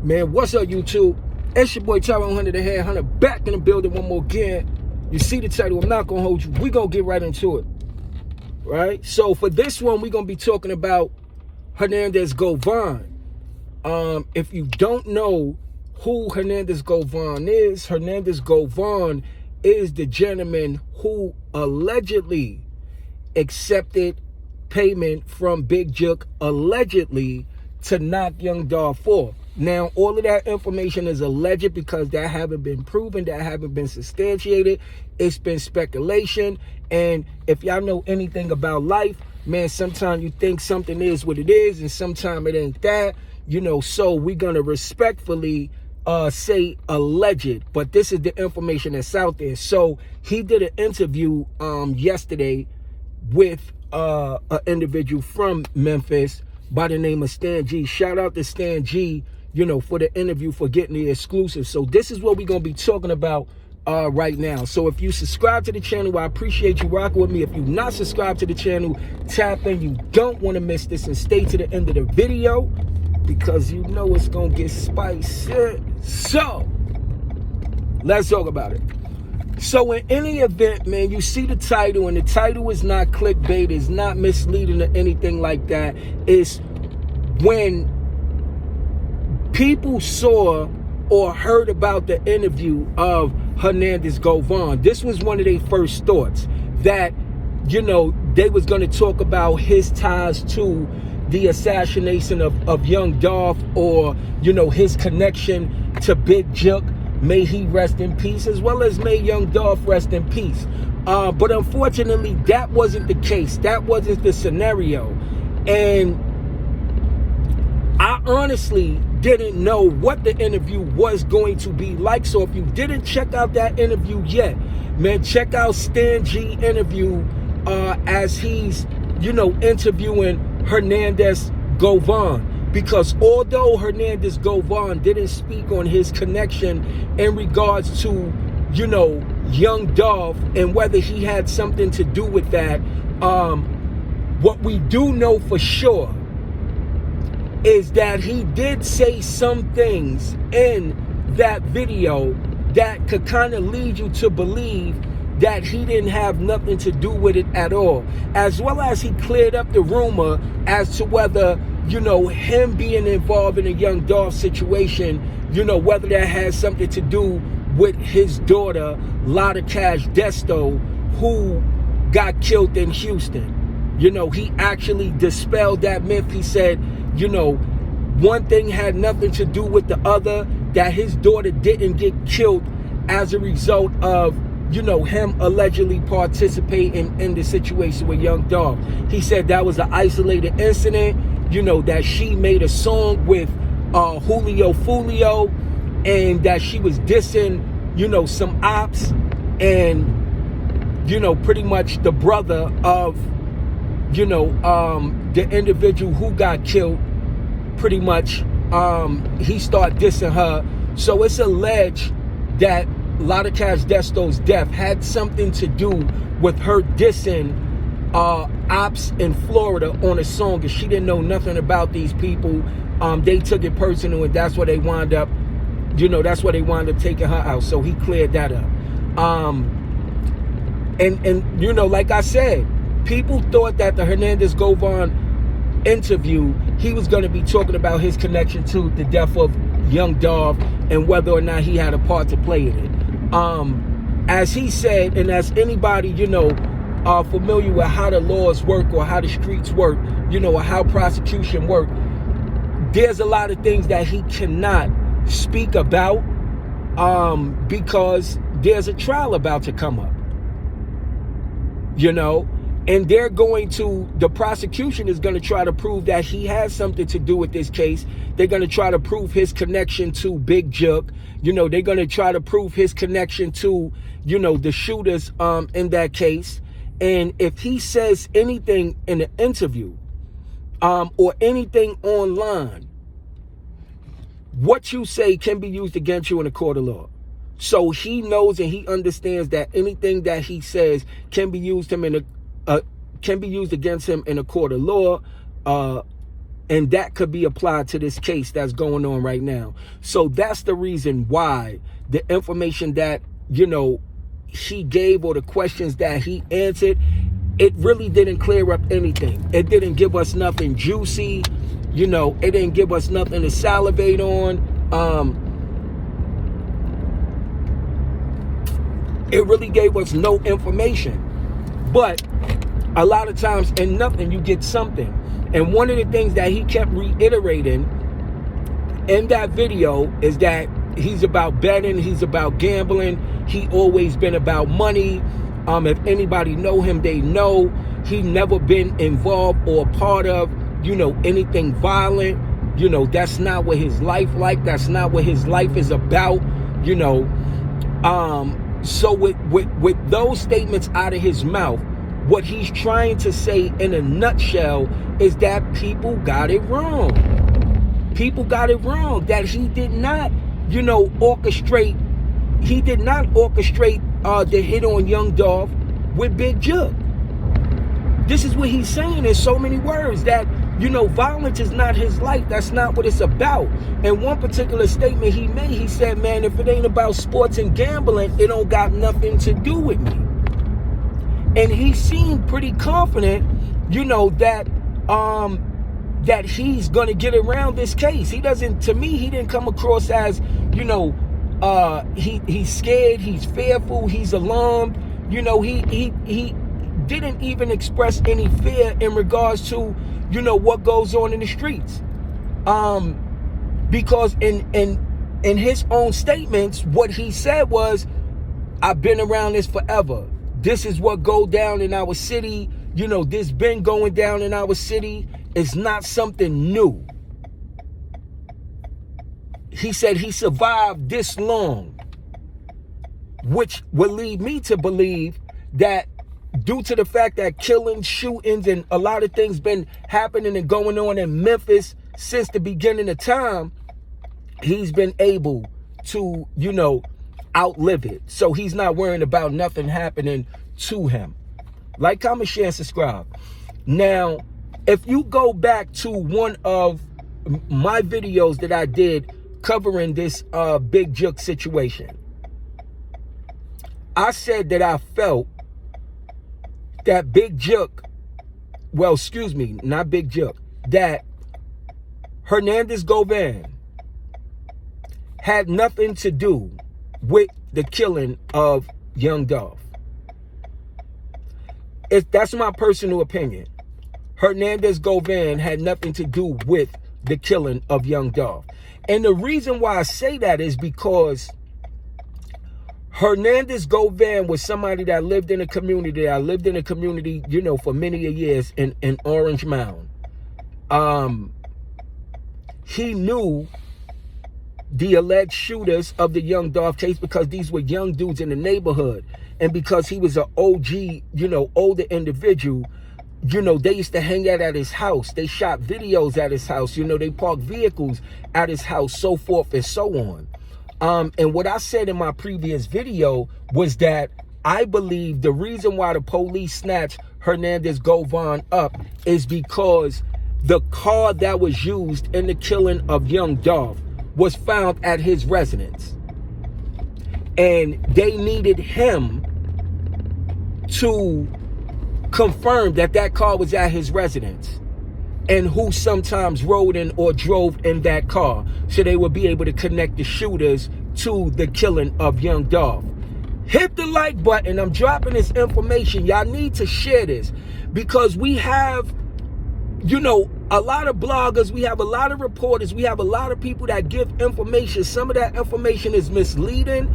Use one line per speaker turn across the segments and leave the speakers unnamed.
Man, what's up, YouTube? It's your boy Tyrone Hunter, the Head Hunter, back in the building one more again. You see the title, I'm not going to hold you. We're going to get right into it. Right? So for this one, we're going to be talking about Hernandez Govan. If you don't know who Hernandez Govan is the gentleman who allegedly accepted payment from Big Jook, allegedly, to knock Young Dolph off. Now, all of that information is alleged because that haven't been proven, that haven't been substantiated. It's been speculation. And if y'all know anything about life, man, sometimes you think something is what it is, and sometimes it ain't that. You know, so we're going to respectfully say alleged, but this is the information that's out there. So he did an interview yesterday with an individual from Memphis by the name of Stan G. Shout out to Stan G, you know, for the interview, for getting the exclusive. So this is what we're going to be talking about right now. So if you subscribe to the channel, I appreciate you rocking with me. If you're not subscribed to the channel, tap in. You don't want to miss this, and stay to the end of the video because you know it's going to get spicy. So let's talk about it. So in any event, man, you see the title, and the title is not clickbait, it's not misleading or anything like that. It's when people saw or heard about the interview of Hernandez Govan, this was one of their first thoughts, that, you know, they was going to talk about his ties to the assassination of Young Dolph, or, you know, his connection to Big Jook. May he rest in peace, as well as may Young Dolph rest in peace. But unfortunately, that wasn't the case. That wasn't the scenario. And I honestly didn't know what the interview was going to be like. So if you didn't check out that interview yet, man, check out Stan G interview as he's, you know, interviewing Hernandez Govan. Because although Hernandez Govan didn't speak on his connection in regards to, you know, Young Dolph and whether he had something to do with that, what we do know for sure is that he did say some things in that video that could kind of lead you to believe that he didn't have nothing to do with it at all. As well as he cleared up the rumor as to whether, you know, him being involved in a Young Dolph situation, you know, whether that has something to do with his daughter, aTH Desto, who got killed in Houston. You know, he actually dispelled that myth. He said, you know, one thing had nothing to do with the other, that his daughter didn't get killed as a result of, you know, him allegedly participating in the situation with Young Dolph. He said that was an isolated incident, you know, that she made a song with Julio Fulio, and that she was dissing, you know, some ops, and, you know, pretty much the brother of, you know, the individual who got killed, pretty much, he started dissing her. So it's alleged that aTH Desto's death had something to do with her dissing ops in Florida on a song, and she didn't know nothing about these people. They took it personal, and that's where they wound up, you know, that's where they wound up taking her out. So he cleared that up. And you know, like I said, people thought that the Hernandez Govan interview, he was going to be talking about his connection to the death of Young Dolph and whether or not he had a part to play in it. As he said, and as anybody, you know, familiar with how the laws work or how the streets work, you know, or how prosecution work, there's a lot of things that he cannot speak about because there's a trial about to come up, you know, and they're going to, the prosecution is going to try to prove that he has something to do with this case. They're going to try to prove his connection to Big Jook. You know, they're going to try to prove his connection to, you know, the shooters in that case. And if he says anything in an interview or anything online, what you say can be used against you in a court of law. So he knows and he understands that anything that he says can be used against him in a court of law. And that could be applied to this case that's going on right now. So that's the reason why the information that, you know, he gave, or the questions that he answered, it really didn't clear up anything. It didn't give us nothing juicy. You know, it didn't give us nothing to salivate on. It really gave us no information. But a lot of times in nothing, you get something. And one of the things that he kept reiterating in that video is that he's about betting, he's about gambling. He always been about money. If anybody know him, they know he never been involved or part of, you know, anything violent. You know, that's not what his life like. That's not what his life is about, you know. So with those statements out of his mouth, what he's trying to say in a nutshell is that people got it wrong. People got it wrong. That he did not, you know, orchestrate. He did not orchestrate the hit on Young Dolph with Big Jook. This is what he's saying in so many words, that, you know, violence is not his life. That's not what it's about. And one particular statement he made, he said, man, if it ain't about sports and gambling, it don't got nothing to do with me. And he seemed pretty confident, you know, that that he's gonna get around this case. He doesn't, to me, he didn't come across as, you know, he's scared, he's fearful, he's alarmed. You know, he didn't even express any fear in regards to, you know, what goes on in the streets. Because in his own statements, what he said was, I've been around this forever. This is what go down in our city. You know, this been going down in our city. It's not something new. He said he survived this long, which would lead me to believe that due to the fact that killings, shootings, and a lot of things been happening and going on in Memphis since the beginning of time, he's been able to, you know, outlive it. So he's not worrying about nothing happening to him. Like, comment, share, and subscribe. Now, if you go back to one of my videos that I did covering this Big Jook situation, I said that I felt that Big Jook, well, excuse me, not Big Jook, that Hernandez Govan had nothing to do with the killing of Young Dolph. That's my personal opinion. Hernandez Govan had nothing to do with the killing of Young Dolph. And the reason why I say that is because Hernandez Govan was somebody that lived in a community. I lived in a community, you know, for many years in Orange Mound. He knew the alleged shooters of the Young Dolph case because these were young dudes in the neighborhood. And because he was an OG, you know, older individual, you know, they used to hang out at his house. They shot videos at his house. You know, they parked vehicles at his house, so forth and so on. And what I said in my previous video was that I believe the reason why the police snatched Hernandez Govan up is because the car that was used in the killing of Young Dolph was found at his residence. And they needed him to confirm that that car was at his residence and who sometimes rode in or drove in that car, so they would be able to connect the shooters to the killing of Young Dolph. Hit the like button. I'm dropping this information. Y'all need to share this because we have, you know, a lot of bloggers, we have a lot of reporters, we have a lot of people that give information. Some of that information is misleading.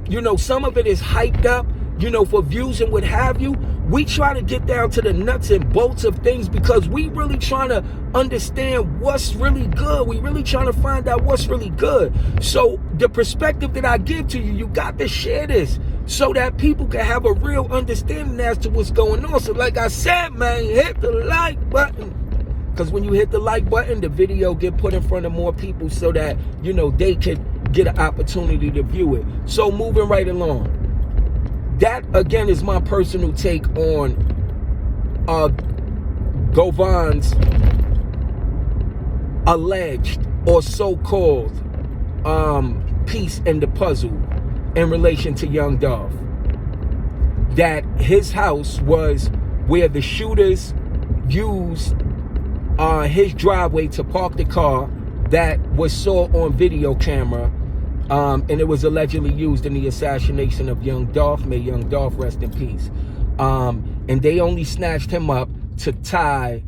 You know, some of it is hyped up, you know, for views and what have you. We try to get down to the nuts and bolts of things because we really trying to understand what's really good. We really trying to find out what's really good. So the perspective that I give to you, you got to share this so that people can have a real understanding as to what's going on. So like I said, man, hit the like button. Because when you hit the like button, the video get put in front of more people so that, you know, they can get an opportunity to view it. So moving right along. That, again, is my personal take on Govan's alleged or so-called piece in the puzzle in relation to young Dolph. That his house was where the shooters used his driveway to park the car that was saw on video camera, and it was allegedly used in the assassination of young Dolph. May young Dolph rest in peace. And they only snatched him up to tie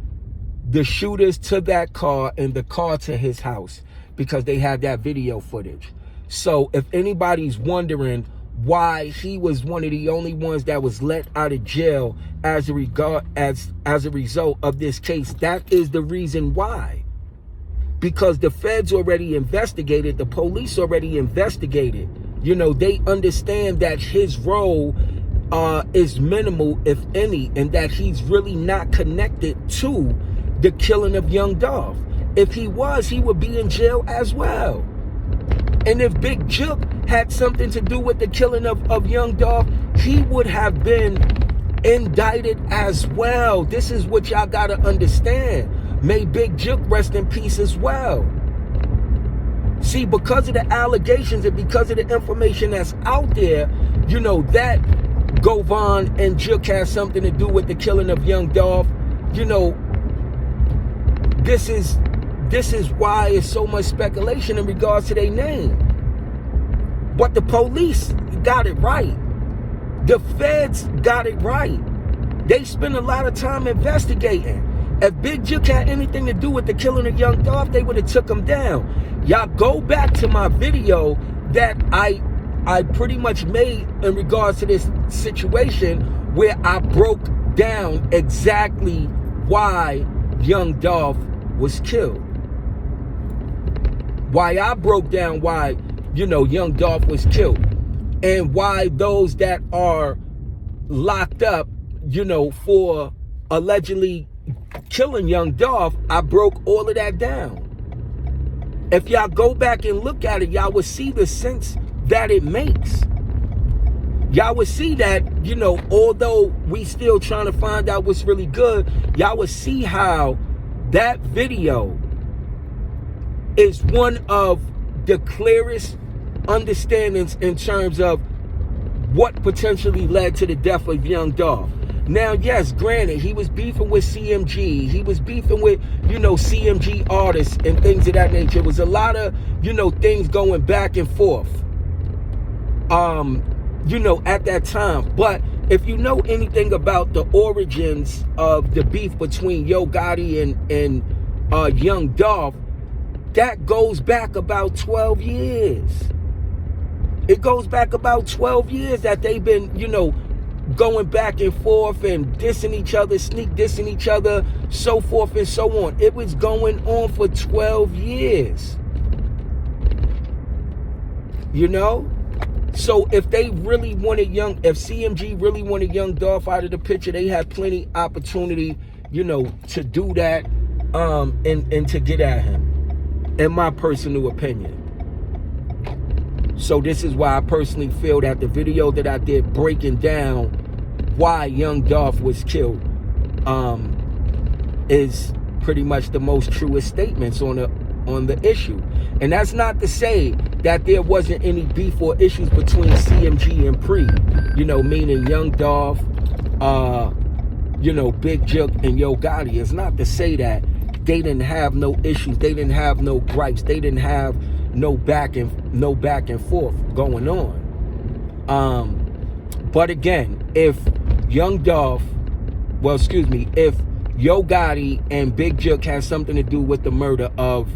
the shooters to that car and the car to his house because they had that video footage. So if anybody's wondering why he was one of the only ones that was let out of jail as a result of this case, that is the reason why. Because the feds already investigated, the police already investigated. You know, they understand that his role is minimal, if any, and that he's really not connected to the killing of young Dolph. If he was, he would be in jail as well. And if Big Jook had something to do with the killing of young Dolph, he would have been indicted as well. This is what y'all gotta understand. May Big Jook rest in peace as well. See, because of the allegations and because of the information that's out there, you know, that Govan and Jook has something to do with the killing of young Dolph. You know, this is why it's so much speculation in regards to their name. But the police got it right. The feds got it right. They spend a lot of time investigating. If Big Jook had anything to do with the killing of young Dolph, they would have took him down. Y'all go back to my video that I pretty much made in regards to this situation where I broke down exactly why young Dolph was killed. Why I broke down why, you know, young Dolph was killed. And why those that are locked up, you know, for allegedly killing young Dolph, I broke all of that down. If y'all go back and look at it, y'all will see the sense that it makes. Y'all would see that, you know, although we still trying to find out what's really good, y'all would see how that video is one of the clearest understandings in terms of what potentially led to the death of young Dolph. Now, yes, granted, he was beefing with CMG. He was beefing with, you know, CMG artists and things of that nature. It was a lot of, you know, things going back and forth, you know, at that time. But if you know anything about the origins of the beef between Yo Gotti and young Dolph, that goes back about 12 years. It goes back about 12 years that they've been, you know, going back and forth and dissing each other, sneak dissing each other, so forth and so on. It was going on for 12 years. You know? So if they really wanted if CMG really wanted young Dolph out of the picture, they had plenty opportunity, you know, to do that, and to get at him, in my personal opinion. So this is why I personally feel that the video that I did breaking down why young Dolph was killed is pretty much the most truest statements on the issue. And that's not to say that there wasn't any beef or issues between CMG and Pre, you know, meaning young Dolph, you know, Big Jook and Yo Gotti. It's not to say that they didn't have no issues, they didn't have no gripes, they didn't have no back and forth going on. But again, if young Dolph, if Yo Gotti and Big Jook had something to do with the murder of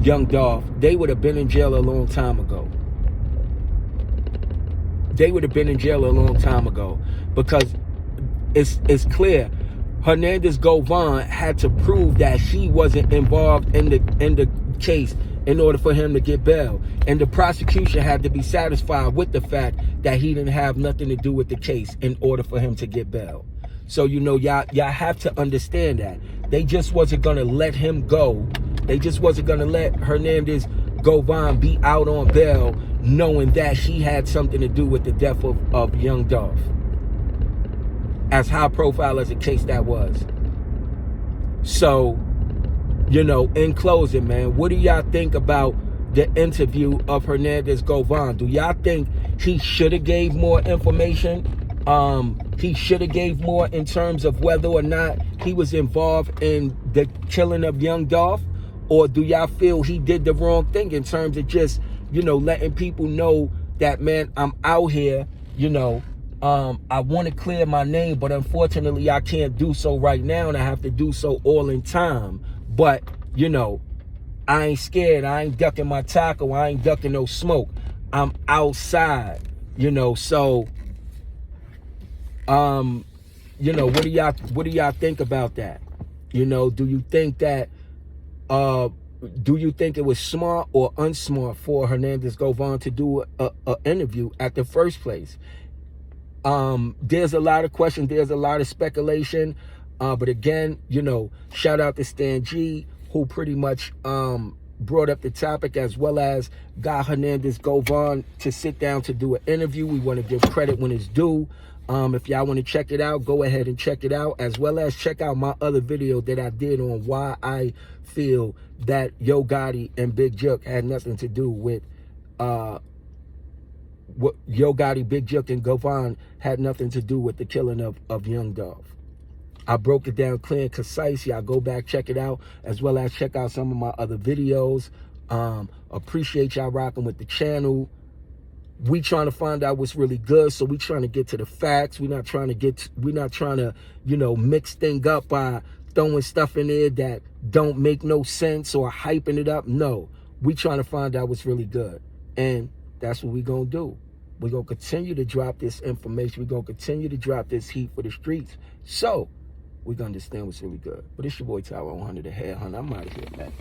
young Dolph, they would have been in jail a long time ago. They would have been in jail a long time ago, because it's clear Hernandez Govan had to prove that he wasn't involved in the case in order for him to get bail, and the prosecution had to be satisfied with the fact that he didn't have nothing to do with the case in order for him to get bail. So, you know, y'all have to understand that they just wasn't gonna let him go. They just wasn't gonna let Hernandez Govan be out on bail knowing that he had something to do with the death of young Dolph, as high profile as a case that was. So you know, in closing, man, what do y'all think about the interview of Hernandez Govan? Do y'all think he should have gave more information? He should have gave more in terms of whether or not he was involved in the killing of young Dolph? Or do y'all feel he did the wrong thing in terms of just, you know, letting people know that, man, I'm out here, you know, I want to clear my name, but unfortunately I can't do so right now, and I have to do so all in time. But, you know, I ain't scared. I ain't ducking my tackle. I ain't ducking no smoke. I'm outside, you know. So, you know, what do y'all think about that? You know, do you think that, do you think it was smart or unsmart for Hernandez Govan to do a interview at the first place? There's a lot of questions. There's a lot of speculation. But again, you know, shout out to Stan G, who pretty much brought up the topic, as well as got Hernandez Govan to sit down to do an interview. We want to give credit when it's due. If y'all want to check it out, go ahead and check it out, as well as check out my other video that I did on why I feel that Yo Gotti and Big Jook had nothing to do with what Yo Gotti, Big Jook, and Govan had nothing to do with the killing of young Dolph. I broke it down clear and concise. Y'all go back, check it out, as well as check out some of my other videos. Appreciate y'all rocking with the channel. We trying to find out what's really good, so we trying to get to the facts. We're not trying to, you know, mix things up by throwing stuff in there that don't make no sense or hyping it up. No, we trying to find out what's really good, and that's what we gonna do. We're gonna continue to drop this information. We're gonna continue to drop this heat for the streets, so we gonna understand what's really good. But it's your boy Tyler 100 the Head Hunter. I'm out of here, man.